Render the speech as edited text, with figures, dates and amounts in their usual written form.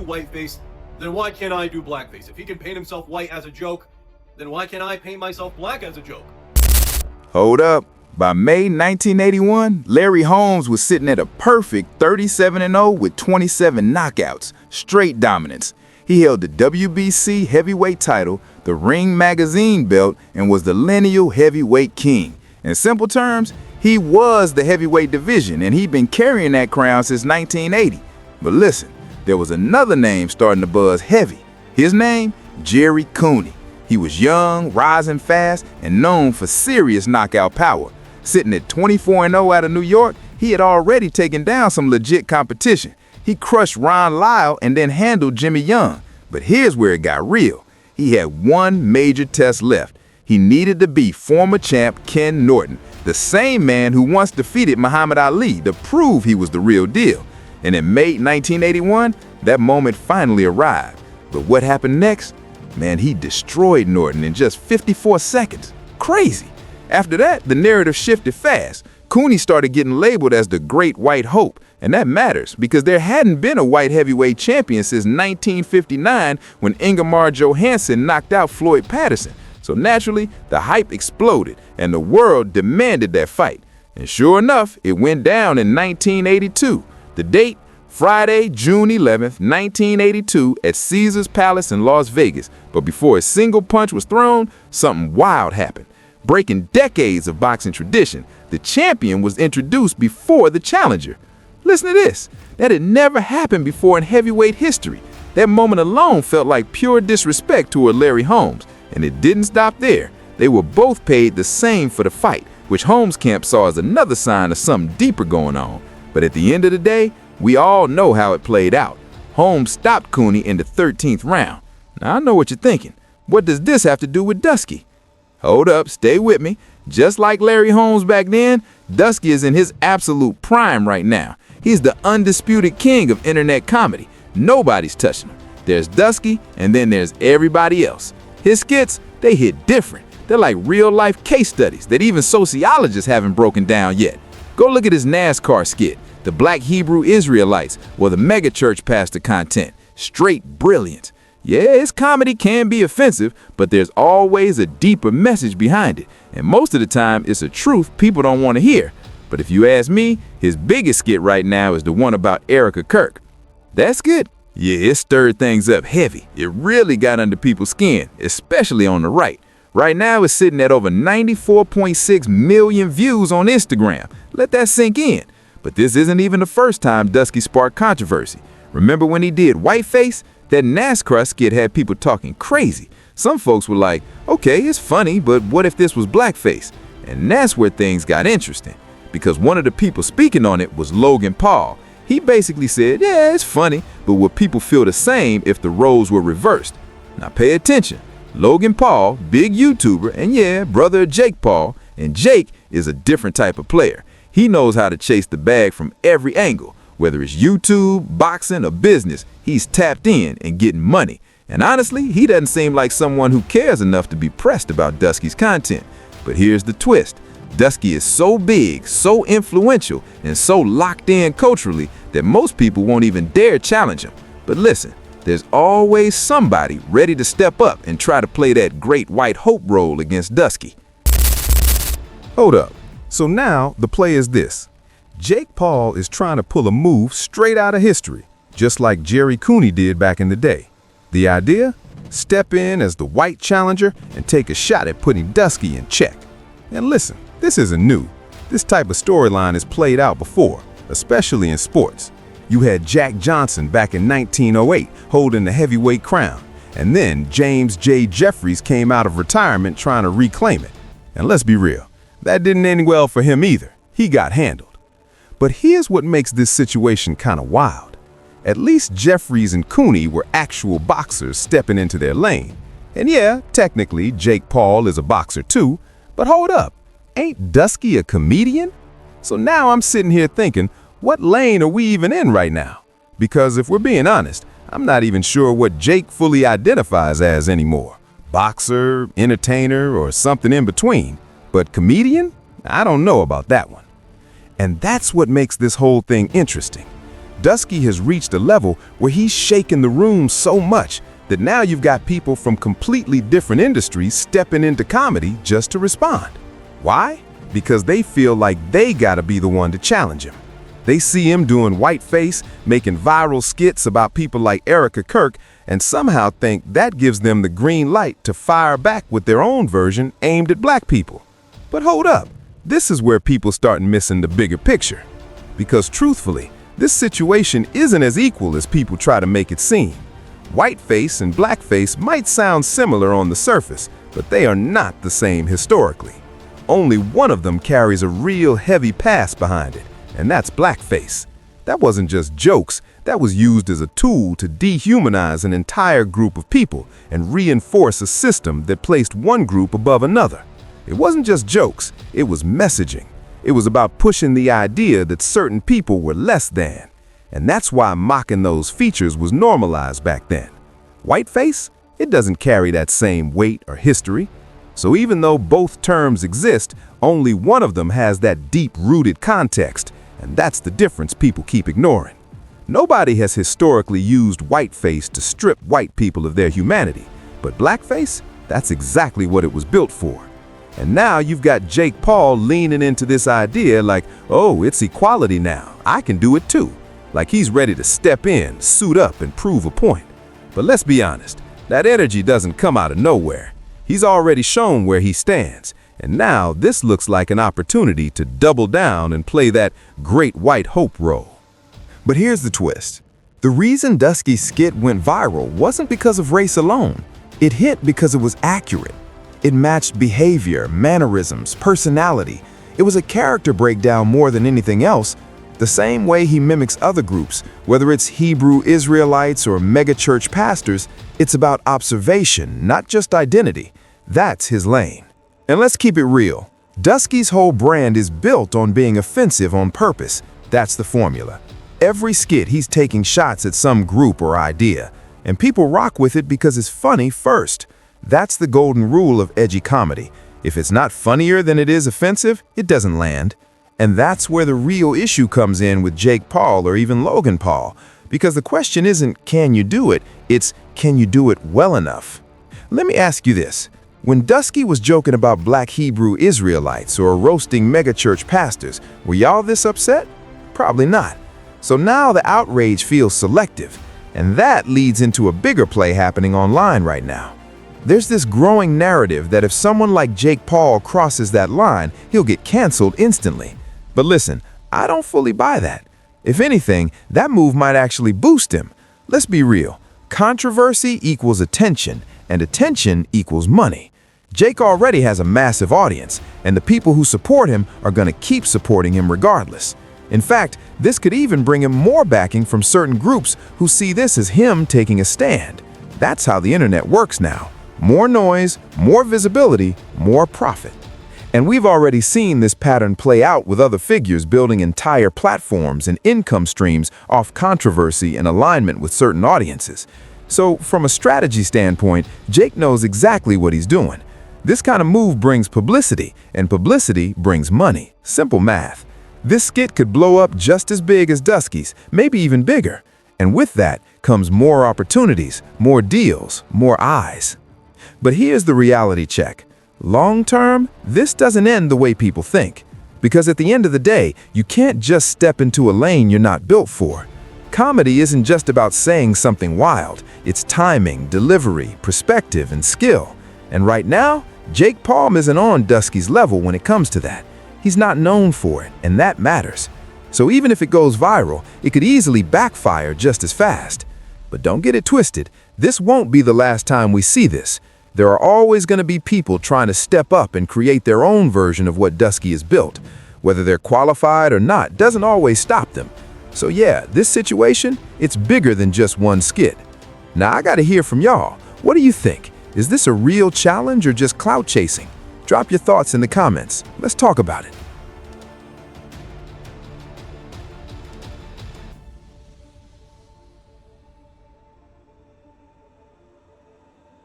do whiteface, then why can't I do blackface? If he can paint himself white as a joke, then why can't I paint myself black as a joke? Hold up. By May 1981, Larry Holmes was sitting at a perfect 37-0 with 27 knockouts, straight dominance. He held the WBC heavyweight title, the Ring Magazine belt, and was the lineal heavyweight king. In simple terms, he was the heavyweight division, and he'd been carrying that crown since 1980. But listen, there was another name starting to buzz heavy. His name, Jerry Cooney. He was young, rising fast, and known for serious knockout power. Sitting at 24-0 out of New York, he had already taken down some legit competition. He crushed Ron Lyle and then handled Jimmy Young. But here's where it got real. He had one major test left. He needed to beat former champ Ken Norton, the same man who once defeated Muhammad Ali, to prove he was the real deal. And in May 1981, that moment finally arrived. But what happened next? Man, he destroyed Norton in just 54 seconds. Crazy. After that, the narrative shifted fast. Cooney started getting labeled as the Great White Hope, and that matters because there hadn't been a white heavyweight champion since 1959 when Ingemar Johansson knocked out Floyd Patterson. So naturally, the hype exploded, and the world demanded that fight. And sure enough, it went down in 1982. The date? Friday, June 11th, 1982 at Caesars Palace in Las Vegas. But before a single punch was thrown, something wild happened. Breaking decades of boxing tradition, the champion was introduced before the challenger. Listen to this. That had never happened before in heavyweight history. That moment alone felt like pure disrespect toward Larry Holmes. And it didn't stop there. They were both paid the same for the fight, which Holmes' camp saw as another sign of something deeper going on. But at the end of the day, we all know how it played out. Holmes stopped Cooney in the 13th round. Now, I know what you're thinking. What does this have to do with Druski? Hold up, stay with me. Just like Larry Holmes back then, Druski is in his absolute prime right now. He's the undisputed king of internet comedy. Nobody's touching him. There's Druski, and then there's everybody else. His skits, they hit different. They're like real-life case studies that even sociologists haven't broken down yet. Go look at his NASCAR skit, the Black Hebrew Israelites, or the megachurch pastor content. Straight brilliant. Yeah, his comedy can be offensive, but there's always a deeper message behind it. And most of the time, it's a truth people don't want to hear. But if you ask me, his biggest skit right now is the one about Erica Kirk. That's good. Yeah, it stirred things up heavy. It really got under people's skin, especially on the right. Right now, it's sitting at over 94.6 million views on Instagram. Let that sink in. But this isn't even the first time Druski sparked controversy. Remember when he did Whiteface? That NASCAR skit had people talking crazy. Some folks were like, okay, it's funny, but what if this was blackface? And that's where things got interesting. Because one of the people speaking on it was Logan Paul. He basically said, yeah, it's funny, but would people feel the same if the roles were reversed? Now pay attention. Logan Paul, big YouTuber, and yeah, brother of Jake Paul, and Jake is a different type of player. He knows how to chase the bag from every angle. Whether it's YouTube, boxing, or business, he's tapped in and getting money. And honestly, he doesn't seem like someone who cares enough to be pressed about Druski's content. But here's the twist. Druski is so big, so influential, and so locked in culturally that most people won't even dare challenge him. But listen, there's always somebody ready to step up and try to play that great white hope role against Druski. Hold up. So now the play is this. Jake Paul is trying to pull a move straight out of history, just like Jerry Cooney did back in the day. The idea? Step in as the white challenger and take a shot at putting Druski in check. And listen, this isn't new. This type of storyline has played out before, especially in sports. You had Jack Johnson back in 1908 holding the heavyweight crown, and then James J. Jeffries came out of retirement trying to reclaim it. And let's be real, that didn't end well for him either. He got handled. But here's what makes this situation kind of wild. At least Jeffries and Cooney were actual boxers stepping into their lane. And yeah, technically, Jake Paul is a boxer too, but hold up, ain't Druski a comedian? So now I'm sitting here thinking, what lane are we even in right now? Because if we're being honest, I'm not even sure what Jake fully identifies as anymore. Boxer, entertainer, or something in between. But comedian? I don't know about that one. And that's what makes this whole thing interesting. Druski has reached a level where he's shaken the room so much that now you've got people from completely different industries stepping into comedy just to respond. Why? Because they feel like they gotta be the one to challenge him. They see him doing whiteface, making viral skits about people like Erica Kirk, and somehow think that gives them the green light to fire back with their own version aimed at black people. But hold up, this is where people start missing the bigger picture. Because truthfully, this situation isn't as equal as people try to make it seem. Whiteface and blackface might sound similar on the surface, but they are not the same historically. Only one of them carries a real heavy past behind it, and that's blackface. That wasn't just jokes, that was used as a tool to dehumanize an entire group of people and reinforce a system that placed one group above another. It wasn't just jokes, it was messaging. It was about pushing the idea that certain people were less than. And that's why mocking those features was normalized back then. Whiteface? It doesn't carry that same weight or history. So even though both terms exist, only one of them has that deep-rooted context, and that's the difference people keep ignoring. Nobody has historically used whiteface to strip white people of their humanity, but blackface? That's exactly what it was built for. And now you've got Jake Paul leaning into this idea like, oh, it's equality now, I can do it too. Like he's ready to step in, suit up, and prove a point. But let's be honest, that energy doesn't come out of nowhere. He's already shown where he stands, and now this looks like an opportunity to double down and play that great white hope role. But here's the twist. The reason Druski's skit went viral wasn't because of race alone. It hit because it was accurate. It matched behavior, mannerisms, personality. It was a character breakdown more than anything else. The same way he mimics other groups, whether it's Hebrew Israelites or megachurch pastors, it's about observation, not just identity. That's his lane. And let's keep it real. Druski's whole brand is built on being offensive on purpose. That's the formula. Every skit, he's taking shots at some group or idea, and people rock with it because it's funny first. That's the golden rule of edgy comedy. If it's not funnier than it is offensive, it doesn't land. And that's where the real issue comes in with Jake Paul or even Logan Paul. Because the question isn't, can you do it? It's, can you do it well enough? Let me ask you this. When Druski was joking about black Hebrew Israelites or roasting megachurch pastors, were y'all this upset? Probably not. So now the outrage feels selective. And that leads into a bigger play happening online right now. There's this growing narrative that if someone like Jake Paul crosses that line, he'll get canceled instantly. But listen, I don't fully buy that. If anything, that move might actually boost him. Let's be real. Controversy equals attention, and attention equals money. Jake already has a massive audience, and the people who support him are going to keep supporting him regardless. In fact, this could even bring him more backing from certain groups who see this as him taking a stand. That's how the internet works now. More noise, more visibility, more profit. And we've already seen this pattern play out with other figures building entire platforms and income streams off controversy and alignment with certain audiences. So from a strategy standpoint, Jake knows exactly what he's doing. This kind of move brings publicity, and publicity brings money. Simple math. This skit could blow up just as big as Druski's, maybe even bigger. And with that comes more opportunities, more deals, more eyes. But here's the reality check. Long term, this doesn't end the way people think. Because at the end of the day, you can't just step into a lane you're not built for. Comedy isn't just about saying something wild. It's timing, delivery, perspective, and skill. And right now, Jake Paul isn't on Druski's level when it comes to that. He's not known for it, and that matters. So even if it goes viral, it could easily backfire just as fast. But don't get it twisted. This won't be the last time we see this. There are always going to be people trying to step up and create their own version of what Druski has built. Whether they're qualified or not doesn't always stop them. So yeah, this situation, it's bigger than just one skit. Now I gotta hear from y'all. What do you think? Is this a real challenge or just clout chasing? Drop your thoughts in the comments. Let's talk about it.